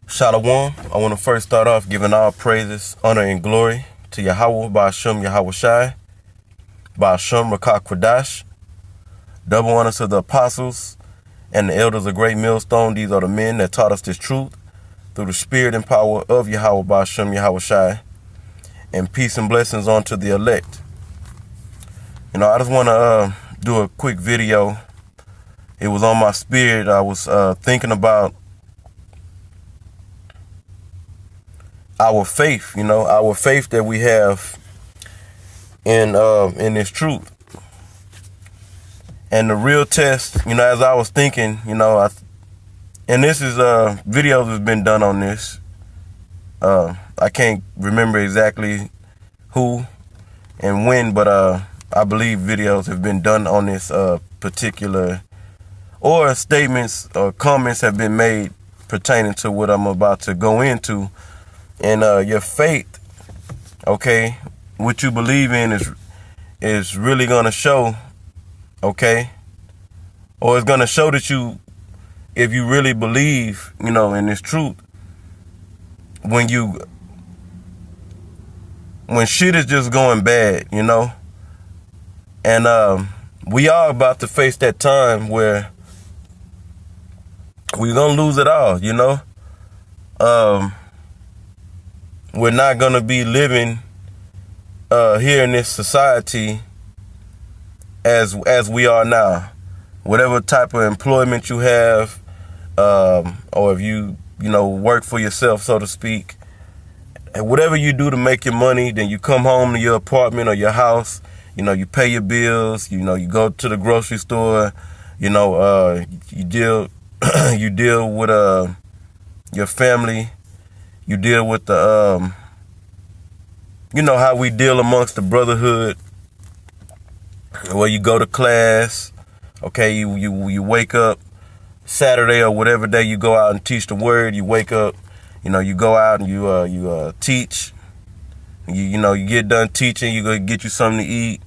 Shalom. I want to first start off giving all praises, honor, and glory to Yahweh, Ba'ashem Yahweh Shai, Ba'ashem Rakah Kwadash. Double honor to the apostles and the elders of Great Millstone. These are the men that taught us this truth through the spirit and power of Yahweh, Ba'ashem Yahweh Shai. And peace and blessings unto the elect. I just want to do a quick video. It was on my spirit. I was thinking about our faith, our faith that we have in this truth. And the real test, as I was thinking, and this is videos that's been done on this. I can't remember exactly who and when, but I believe videos have been done on this particular, or statements or comments have been made pertaining to what I'm about to go into. And your faith, okay, what you believe in is really going to show, okay, or it's going to show that if you really believe, in this truth, when shit is just going bad, and we are about to face that time where we're going to lose it all, we're not going to be living here in this society as we are now. Whatever type of employment you have, or if you work for yourself, so to speak, and whatever you do to make your money, then you come home to your apartment or your house, you pay your bills, you go to the grocery store, you deal you deal with your family. You deal with the, how we deal amongst the brotherhood, where you go to class, okay, you wake up Saturday or whatever day you go out and teach the word. You wake up, you go out and you teach. You get done teaching, you go get you something to eat.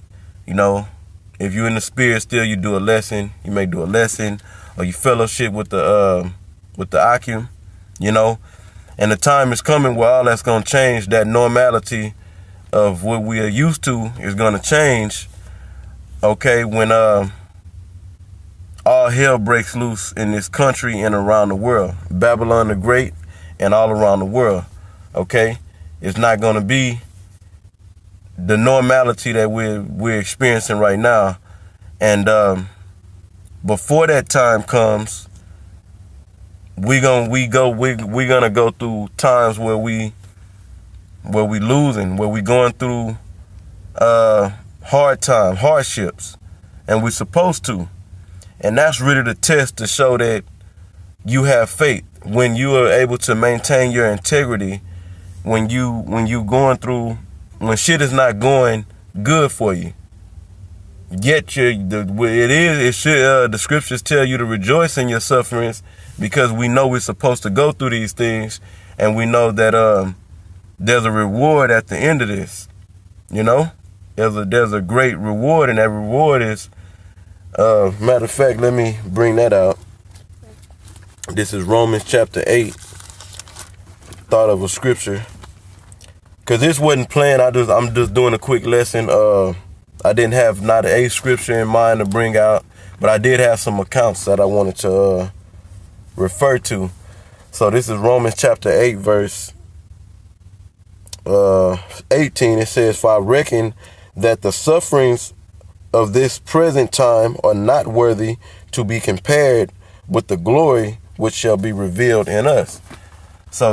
If you're in the spirit still, you do a lesson. You may do a lesson, or you fellowship with the Akim, And the time is coming where all that's going to change. That normality of what we are used to is going to change, okay, when all hell breaks loose in this country and around the world. Babylon the Great and all around the world, okay? It's not going to be the normality that we're experiencing right now. And before that time comes, we're gonna go through times where we losing, where we going through hardships, and we're supposed to. And that's really the test to show that you have faith. When you are able to maintain your integrity, when going through, when shit is not going good for you, yet the scriptures tell you to rejoice in your sufferings, because we know we're supposed to go through these things, and we know that there's a reward at the end of this. There's a great reward, and that reward is matter of fact, let me bring that out. This is Romans chapter 8. Thought of a scripture, because this wasn't planned. I'm just doing a quick lesson. I didn't have not a scripture in mind to bring out, but I did have some accounts that I wanted to refer to. So this is Romans chapter 8, verse 18. It says, "For I reckon that the sufferings of this present time are not worthy to be compared with the glory which shall be revealed in us." So,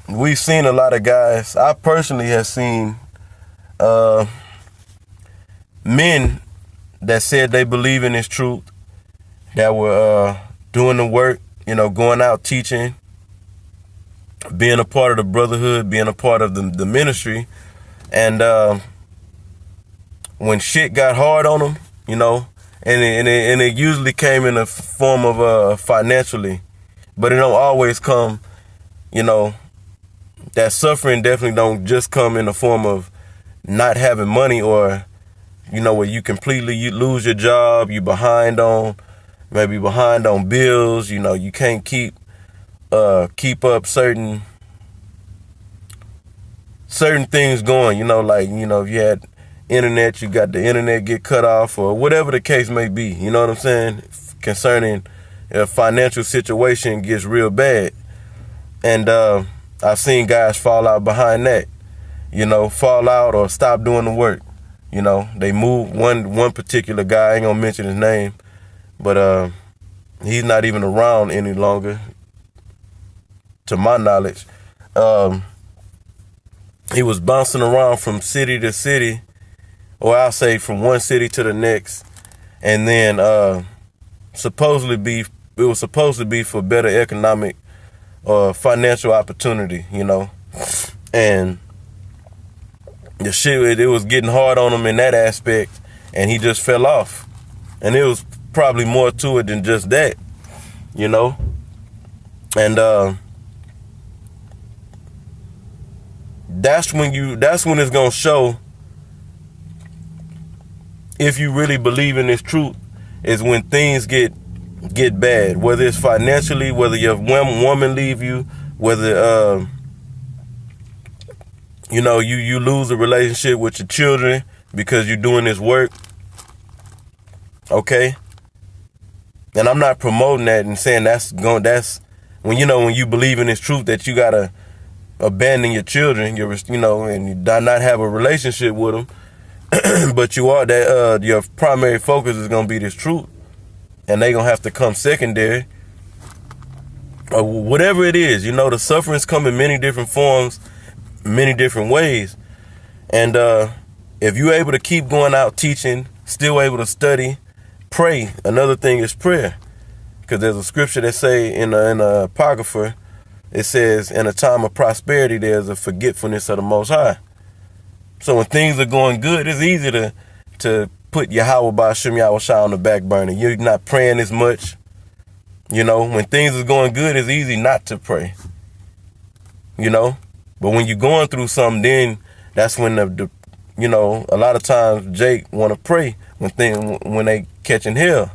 we've seen a lot of guys. I personally have seen men that said they believe in this truth, that were doing the work, going out teaching, being a part of the brotherhood, being a part of the ministry. And when shit got hard on them, and it usually came in the form of financially, but it don't always come, that suffering definitely don't just come in the form of not having money, or, where you lose your job, you maybe behind on bills, you can't keep keep up certain things going, like, if you had internet, you got the internet get cut off or whatever the case may be, you know what I'm saying? Concerning a financial situation gets real bad. And I've seen guys fall out behind that, fall out or stop doing the work. They move one particular guy, I ain't gonna mention his name, but he's not even around any longer, to my knowledge. He was bouncing around from city to city, or I'll say from one city to the next, and then it was supposed to be for better economic or financial opportunity, and the shit, it was getting hard on him in that aspect, and he just fell off. And it was probably more to it than just that, and that's when it's gonna show if you really believe in this truth, is when things get bad, whether it's financially, whether your woman leave you, whether you lose a relationship with your children because you're doing this work. Okay? And I'm not promoting that and saying that's when you believe in this truth that you gotta abandon your children, and you do not have a relationship with them, but you are that your primary focus is gonna be this truth, and they gonna have to come secondary, or whatever it is. The sufferings come in many different forms, many different ways, and if you're able to keep going out teaching, still able to study, pray. Another thing is prayer, because there's a scripture that say in the Apocrypha, it says, in a time of prosperity, there's a forgetfulness of the Most High. So when things are going good, it's easy to put Yahweh Ba'Shem Yahweh Shai on the back burner. You're not praying as much. When things are going good, it's easy not to pray. But when you're going through something, then that's when a lot of times Jake want to pray when they catching hell.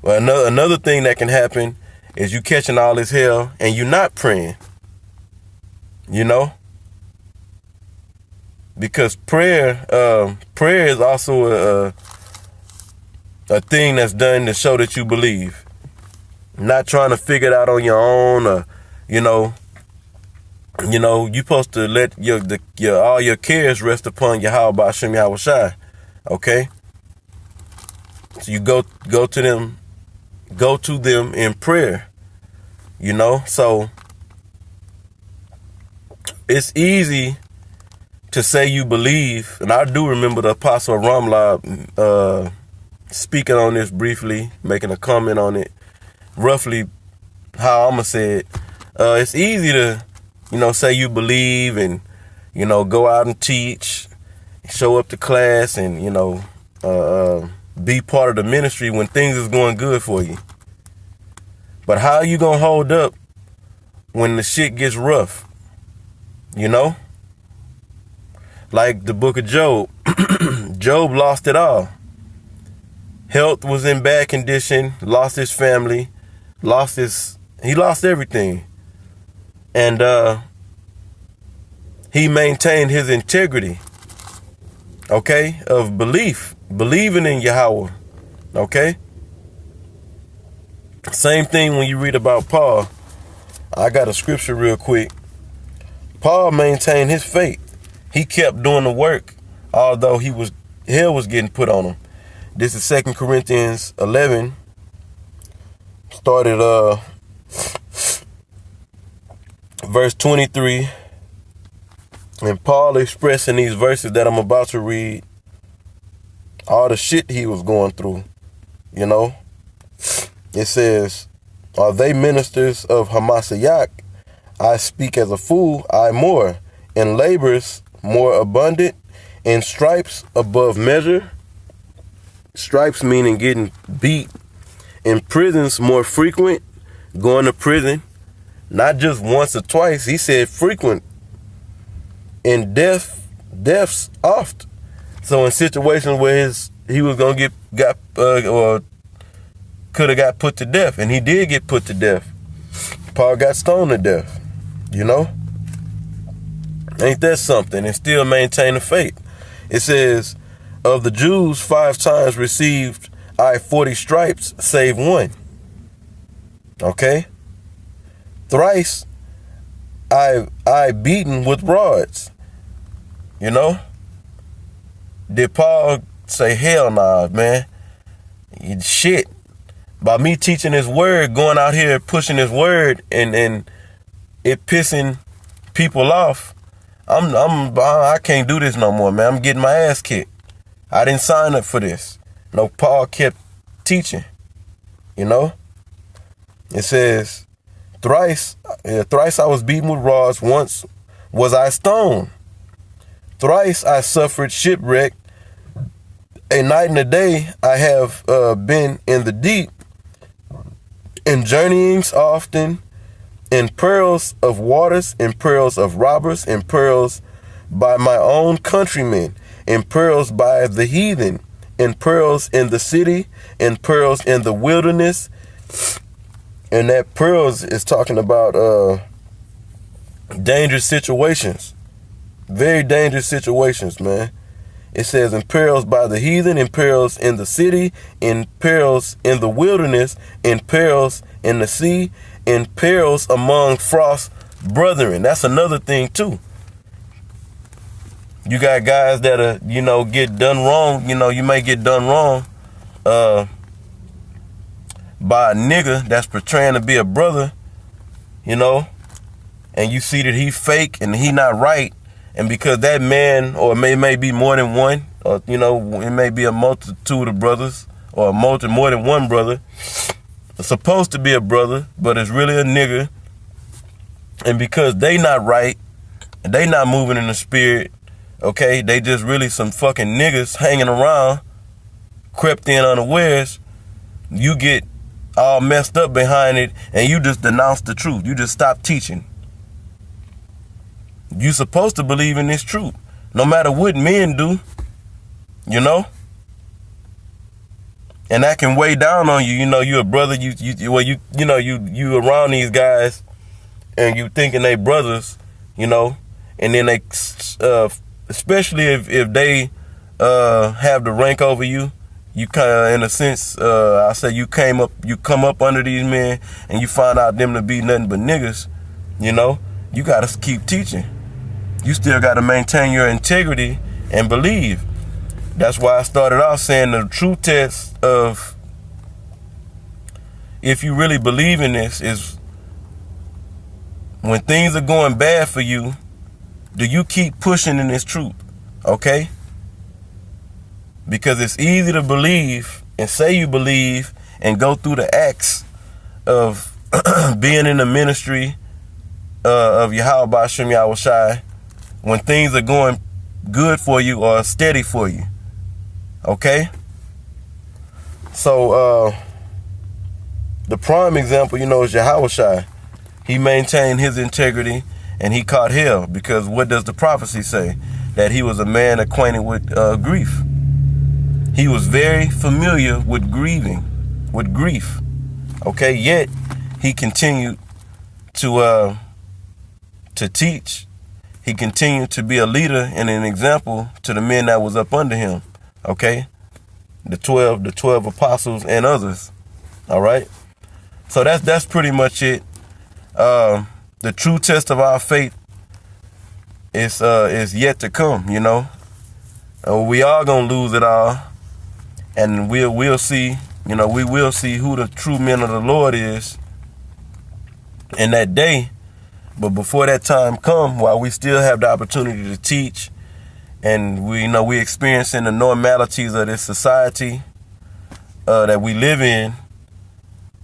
Well, another thing that can happen is you catching all this hell and you're not praying. Because prayer is also a thing that's done to show that you believe. Not trying to figure it out on your own, or you're supposed to let all your cares rest upon Yahweh Ba'Shem Yahweh Shai. Okay? So you go to them in prayer. So it's easy to say you believe, and I do remember the Apostle Ramlab speaking on this briefly, making a comment on it, roughly how I'ma say it. It's easy to, say you believe and, go out and teach, show up to class, and, be part of the ministry when things is going good for you. But how are you gonna hold up when the shit gets rough? Like the book of Job. Job lost it all. Health was in bad condition, lost his family, he lost everything. And he maintained his integrity, okay, of believing in Yahweh, okay? Same thing when you read about Paul. I got a scripture real quick. Paul maintained his faith. He kept doing the work, although hell was getting put on him. This is 2 Corinthians 11. Started verse 23. And Paul expressed in these verses that I'm about to read all the shit he was going through. It says, are they ministers of Hamashiach? I speak as a fool, I more. In labors more abundant, in stripes above measure. Stripes meaning getting beat. In prisons more frequent, going to prison. Not just once or twice, he said frequent. In deaths oft. So in situations where he was gonna or could have got put to death, and he did get put to death. Paul got stoned to death. You know? Ain't that something? And still maintain the faith. It says, of the Jews 5 times received I 40 stripes, save 1. Okay? Thrice I beaten with rods. You know? Did Paul say, hell nah, man? Shit. By me teaching his word, going out here pushing his word and it pissing people off, I can't do this no more, man. I'm getting my ass kicked. I didn't sign up for this. No, Paul kept teaching. You know? It says, thrice I was beaten with rods, once was I stoned. Thrice I suffered shipwreck. A night and a day I have been in the deep, in journeyings often, in perils of waters, in perils of robbers, in perils by my own countrymen, in perils by the heathen, in perils in the city, in perils in the wilderness. And that perils is talking about dangerous situations. Very dangerous situations, man. It says in perils by the heathen, in perils in the city, in perils in the wilderness, in perils in the sea, in perils among false brethren. That's another thing too. You got guys that get done wrong. You may get done wrong by a nigga that's portraying to be a brother, and you see that he fake and he not right. And because that man, or it may be more than one, or, it may be a multitude of brothers, or more than one brother, it's supposed to be a brother, but it's really a nigga. And because they not right, and they not moving in the spirit, okay, they just really some fucking niggas hanging around, crept in unawares, you get all messed up behind it, and you just denounce the truth. You just stop teaching. You supposed to believe in this truth, no matter what men do, and that can weigh down on you. You a brother. You around these guys, and you thinking they brothers, and then they, especially if they have the rank over you. You kind of, in a sense, I say you come up under these men, and you find out them to be nothing but niggas. You gotta keep teaching. You still got to maintain your integrity and believe. That's why I started off saying the true test of if you really believe in this is when things are going bad for you, do you keep pushing in this truth? Okay? Because it's easy to believe and say you believe and go through the acts of being in the ministry of Yahweh Shem Yahushai when things are going good for you or steady for you. Okay? So, the prime example, is Yahushai. He maintained his integrity and he caught hell because what does the prophecy say? That he was a man acquainted with grief. He was very familiar with grief. Okay? Yet, he continued to teach. He continued to be a leader and an example to the men that was up under him. Okay? The 12 apostles and others. All right? So that's pretty much it. The true test of our faith is yet to come, We are going to lose it all. And we'll see, we will see who the true men of the Lord is in that day. But before that time come, while we still have the opportunity to teach, and we experiencing the normalities of this society that we live in,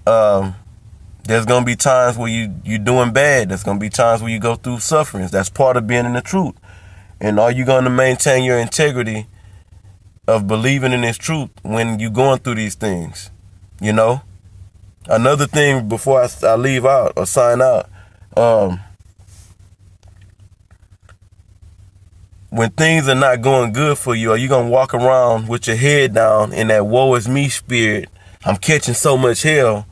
there's gonna be times where you're doing bad. There's gonna be times where you go through sufferings. That's part of being in the truth. And are you gonna maintain your integrity of believing in this truth when you're going through these things? Another thing before I leave out or sign out. When things are not going good for you, are you going to walk around with your head down in that woe is me spirit? I'm catching so much hell.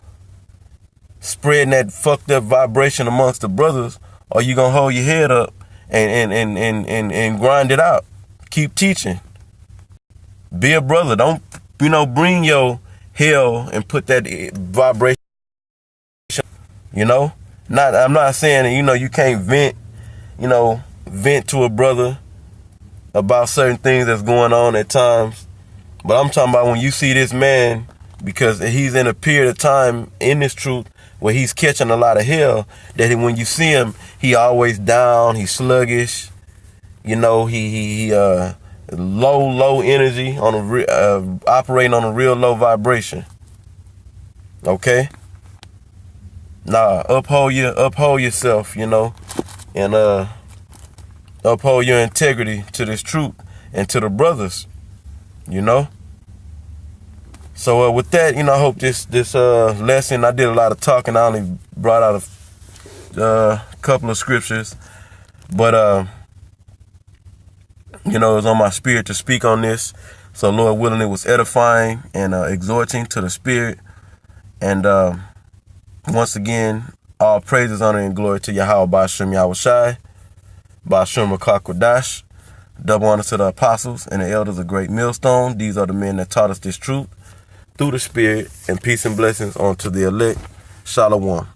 spreading that fucked up vibration amongst the brothers, or you gonna hold your head up and grind it out. Keep teaching. Be a brother. Don't, bring your hell and put that vibration, I'm not saying that, you can't vent to a brother about certain things that's going on at times. But I'm talking about when you see this man, because he's in a period of time in this truth where he's catching a lot of hell, that when you see him, he always down, he's sluggish, he low energy, on operating on a real low vibration. Okay? Nah, uphold yourself, and uphold your integrity to this truth and to the brothers, So with that, I hope this lesson, I did a lot of talking. I only brought out a couple of scriptures, but it was on my spirit to speak on this. So Lord willing, it was edifying and exhorting to the spirit. And once again, all praises, honor, and glory to Yahweh Ba'ashem Yahushai, Ba'ashem Rakakwadash. Double honor to the apostles and the elders of Great Millstone. These are the men that taught us this truth through the Spirit, and peace and blessings unto the elect. Shalom.